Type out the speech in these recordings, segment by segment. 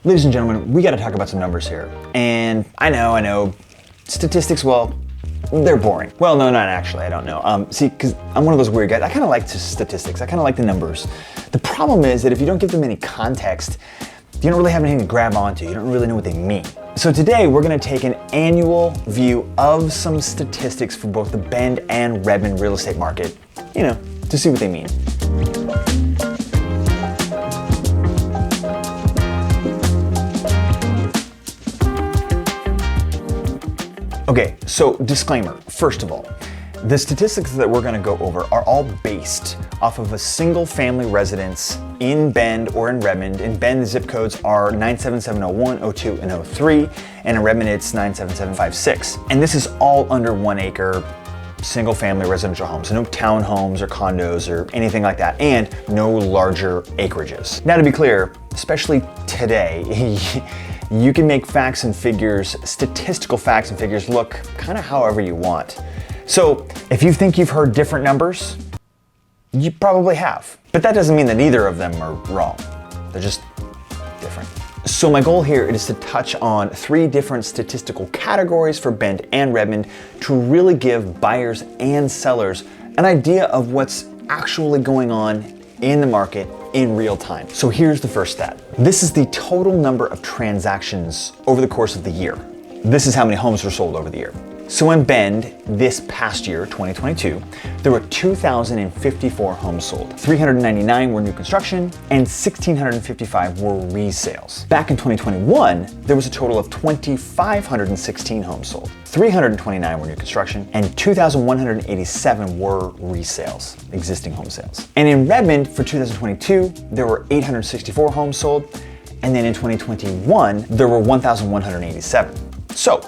Ladies and gentlemen, we gotta talk about some numbers here. And I know, statistics, well, they're boring. Well, no, not actually, I don't know. See, because I'm one of those weird guys. I kind of like statistics. I kind of like the numbers. The problem is that if you don't give them any context, you don't really have anything to grab onto. You don't really know what they mean. So today we're gonna take an annual view of some statistics for both the Bend and Redmond real estate market, to see what they mean. Okay, so disclaimer, first of all, the statistics that we're gonna go over are all based off of a single family residence in Bend or in Redmond. In Bend, the zip codes are 97701, 02, and 03, and in Redmond, it's 97756. And this is all under 1 acre, single family residential homes. So no townhomes or condos or anything like that, and no larger acreages. Now to be clear, especially today, you can make facts and figures, statistical facts and figures look kind of however you want. So if you think you've heard different numbers, you probably have. But that doesn't mean that either of them are wrong. They're just different. So my goal here is to touch on 3 different statistical categories for Bend and Redmond to really give buyers and sellers an idea of what's actually going on in the market in real time. So here's the first stat. This is the total number of transactions over the course of the year. This is how many homes were sold over the year. So in Bend, this past year, 2022, there were 2,054 homes sold. 399 were new construction and 1,655 were resales. Back in 2021, there was a total of 2,516 homes sold. 329 were new construction and 2,187 were resales, existing home sales. And in Redmond for 2022, there were 864 homes sold. And then in 2021, there were 1,187. So,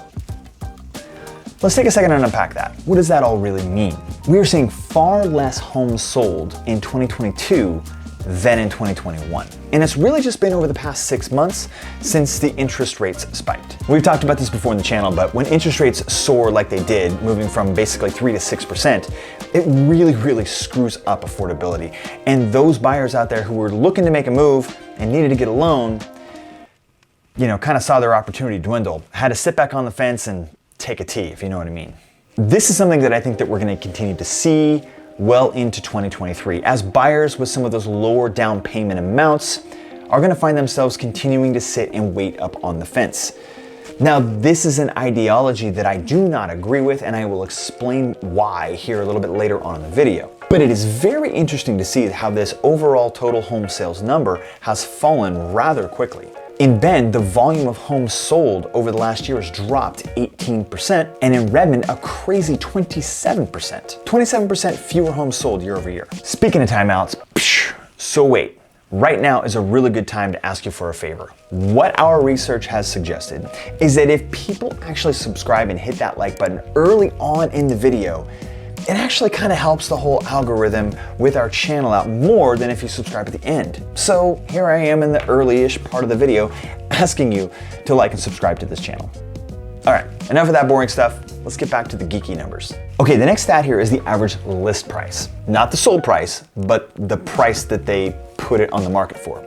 let's take a second and unpack that. What does that all really mean? We are seeing far less homes sold in 2022 than in 2021. And it's really just been over the past 6 months since the interest rates spiked. We've talked about this before in the channel, but when interest rates soar like they did, moving from basically 3 to 6%, it really screws up affordability. And those buyers out there who were looking to make a move and needed to get a loan, kind of saw their opportunity dwindle, had to sit back on the fence and take a tea, if you know what I mean. This is something that I think that we're gonna continue to see well into 2023, as buyers with some of those lower down payment amounts are gonna find themselves continuing to sit and wait up on the fence. Now, this is an ideology that I do not agree with, and I will explain why here a little bit later on in the video. But it is very interesting to see how this overall total home sales number has fallen rather quickly. In Bend, the volume of homes sold over the last year has dropped 18%, and in Redmond, a crazy 27%. 27% fewer homes sold year over year. Speaking of timeouts, so wait. Right now is a really good time to ask you for a favor. What our research has suggested is that if people actually subscribe and hit that like button early on in the video, it actually kind of helps the whole algorithm with our channel out more than if you subscribe at the end. So here I am in the early-ish part of the video asking you to like and subscribe to this channel. All right, enough of that boring stuff. Let's get back to the geeky numbers. Okay, the next stat here is the average list price. Not the sold price, but the price that they put it on the market for.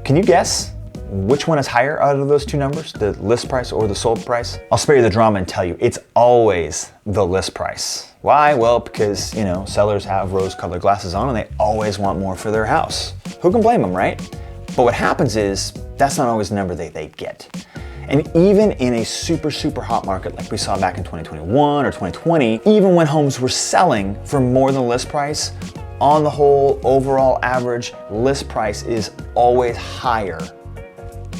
Can you guess which one is higher out of those 2 numbers, the list price or the sold price? I'll spare you the drama and tell you, it's always the list price. Why? Well, because, sellers have rose-colored glasses on and they always want more for their house. Who can blame them, right? But what happens is, that's not always the number they get. And even in a super hot market like we saw back in 2021 or 2020, even when homes were selling for more than the list price, on the whole, overall average list price is always higher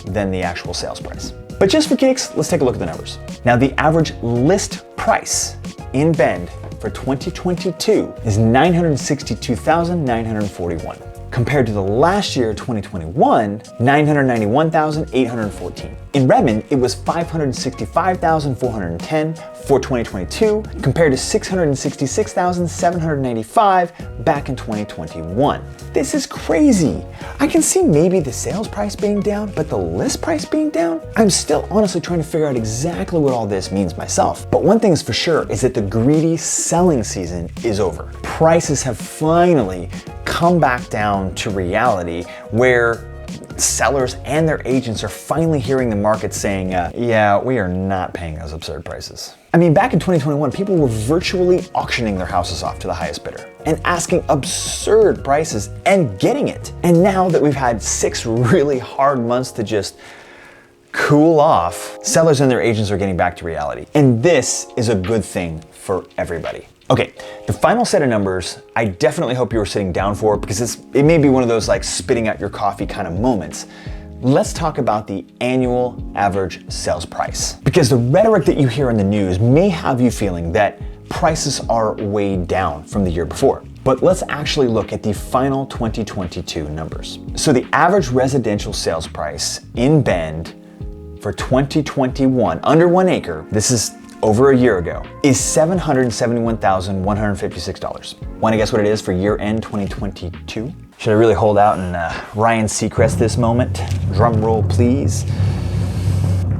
than the actual sales price. But just for kicks, let's take a look at the numbers. Now, the average list price in Bend for 2022 is $962,941. Compared to the last year, 2021, $991,814. In Redmond, it was $565,410 for 2022, compared to $666,795 back in 2021. This is crazy. I can see maybe the sales price being down, but the list price being down? I'm still honestly trying to figure out exactly what all this means myself. But one thing is for sure is that the greedy selling season is over. Prices have finally come back down to reality where sellers and their agents are finally hearing the market saying, yeah, we are not paying those absurd prices. I mean, back in 2021, people were virtually auctioning their houses off to the highest bidder and asking absurd prices and getting it. And now that we've had 6 really hard months to just cool off, sellers and their agents are getting back to reality. And this is a good thing for everybody. Okay, the final set of numbers, I definitely hope you were sitting down for because it may be one of those like spitting out your coffee kind of moments. Let's talk about the annual average sales price. Because the rhetoric that you hear in the news may have you feeling that prices are way down from the year before. But let's actually look at the final 2022 numbers. So the average residential sales price in Bend for 2021, under 1 acre, this is over a year ago, is $771,156. Want to guess what it is for year-end 2022? Should I really hold out and Ryan Seacrest this moment? Drum roll, please.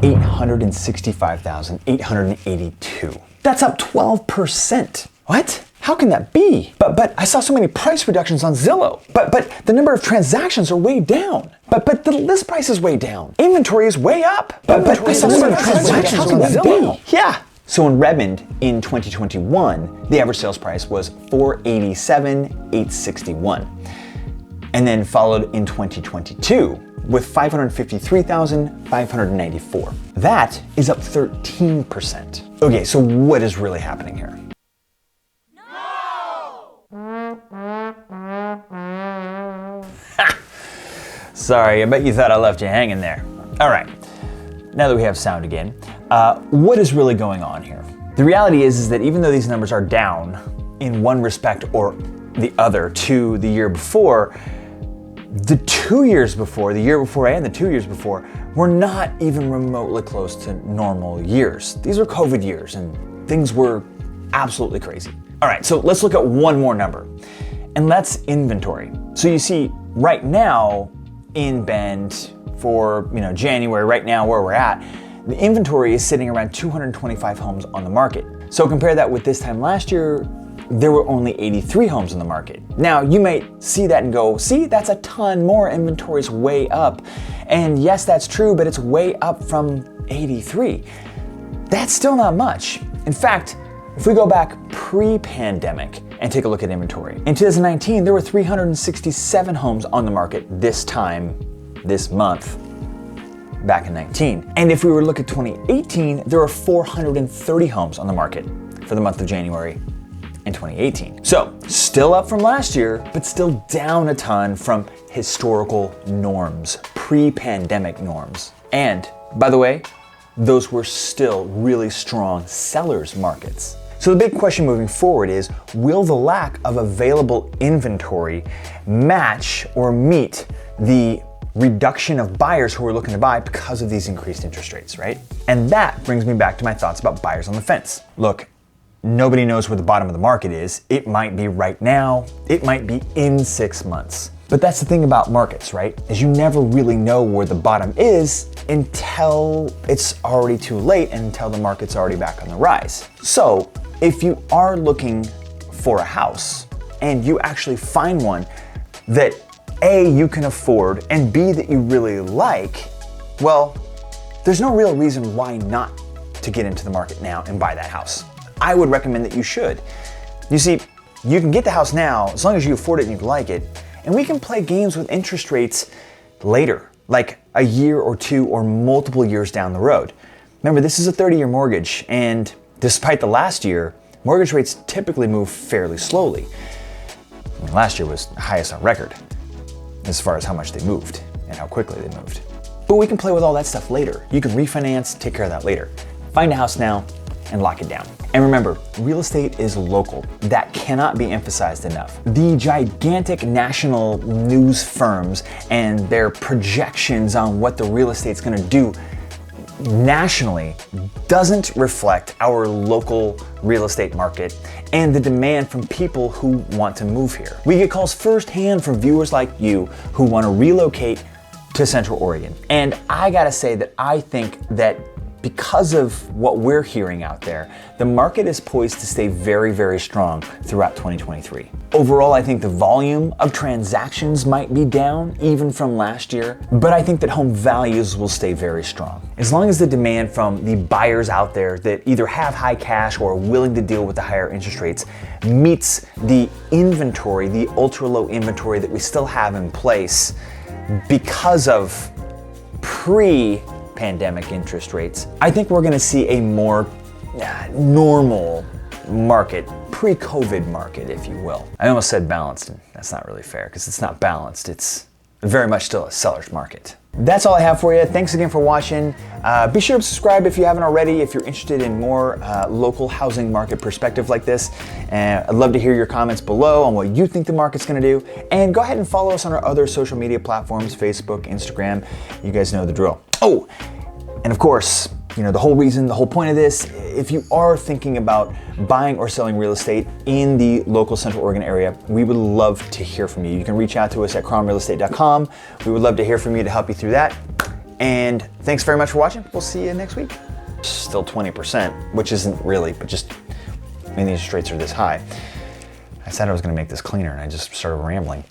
$865,882. That's up 12%. What? How can that be? But I saw so many price reductions on Zillow. But the number of transactions are way down. But the list price is way down. Inventory is way up. But I saw so many transactions on Zillow. Yeah. So in Redmond in 2021, the average sales price was $487,861. And then followed in 2022 with $553,594. That is up 13%. Okay, so what is really happening here? Sorry, I bet you thought I left you hanging there. All right, now that we have sound again, what is really going on here? The reality is that even though these numbers are down in one respect or the other to the year before, the 2 years before, the year before and the 2 years before, were not even remotely close to normal years. These were COVID years and things were absolutely crazy. All right, so let's look at one more number, and that's inventory. So you see, right now in Bend for January, right now where we're at, the inventory is sitting around 225 homes on the market. So compare that with this time last year, there were only 83 homes on the market. Now you might see that and go, see, that's a ton more, inventory's way up. And yes, that's true, but it's way up from 83. That's still not much. In fact, if we go back pre-pandemic and take a look at inventory, in 2019, there were 367 homes on the market this month, back in 19. And if we were to look at 2018, there were 430 homes on the market for the month of January in 2018. So still up from last year, but still down a ton from historical norms, pre-pandemic norms. And by the way, those were still really strong sellers markets. So the big question moving forward is, will the lack of available inventory match or meet the reduction of buyers who are looking to buy because of these increased interest rates, right? And that brings me back to my thoughts about buyers on the fence. Look, nobody knows where the bottom of the market is. It might be right now, it might be in 6 months. But that's the thing about markets, right? Is you never really know where the bottom is until it's already too late and until the market's already back on the rise. So if you are looking for a house and you actually find one that A, you can afford, and B, that you really like, well, there's no real reason why not to get into the market now and buy that house. I would recommend that you should. You see, you can get the house now as long as you afford it and you like it, and we can play games with interest rates later, like a year or two or multiple years down the road. Remember, this is a 30-year mortgage, and despite the last year, mortgage rates typically move fairly slowly. I mean, last year was the highest on record as far as how much they moved and how quickly they moved. But we can play with all that stuff later. You can refinance, take care of that later. Find a house now and lock it down. And remember, real estate is local. That cannot be emphasized enough. The gigantic national news firms and their projections on what the real estate's gonna do nationally doesn't reflect our local real estate market and the demand from people who want to move here. We get calls firsthand from viewers like you who want to relocate to Central Oregon. And I gotta say that I think that because of what we're hearing out there, the market is poised to stay very, very strong throughout 2023. Overall, I think the volume of transactions might be down even from last year, but I think that home values will stay very strong. As long as the demand from the buyers out there that either have high cash or are willing to deal with the higher interest rates meets the inventory, the ultra low inventory that we still have in place because of pre-pandemic interest rates, I think we're gonna see a more normal market, pre-COVID market, if you will. I almost said balanced, and that's not really fair because it's not balanced. It's very much still a seller's market. That's all I have for you. Thanks again for watching. Be sure to subscribe if you haven't already, if you're interested in more local housing market perspective like this. I'd love to hear your comments below on what you think the market's gonna do. And go ahead and follow us on our other social media platforms, Facebook, Instagram. You guys know the drill. Oh, and of course, you know, the whole point of this, if you are thinking about buying or selling real estate in the local Central Oregon area, we would love to hear from you. You can reach out to us at krommrealestate.com. We would love to hear from you to help you through that. And thanks very much for watching. We'll see you next week. Still 20%, which isn't really, but just, I mean, the interest rates are this high. I said I was gonna make this cleaner and I just started rambling.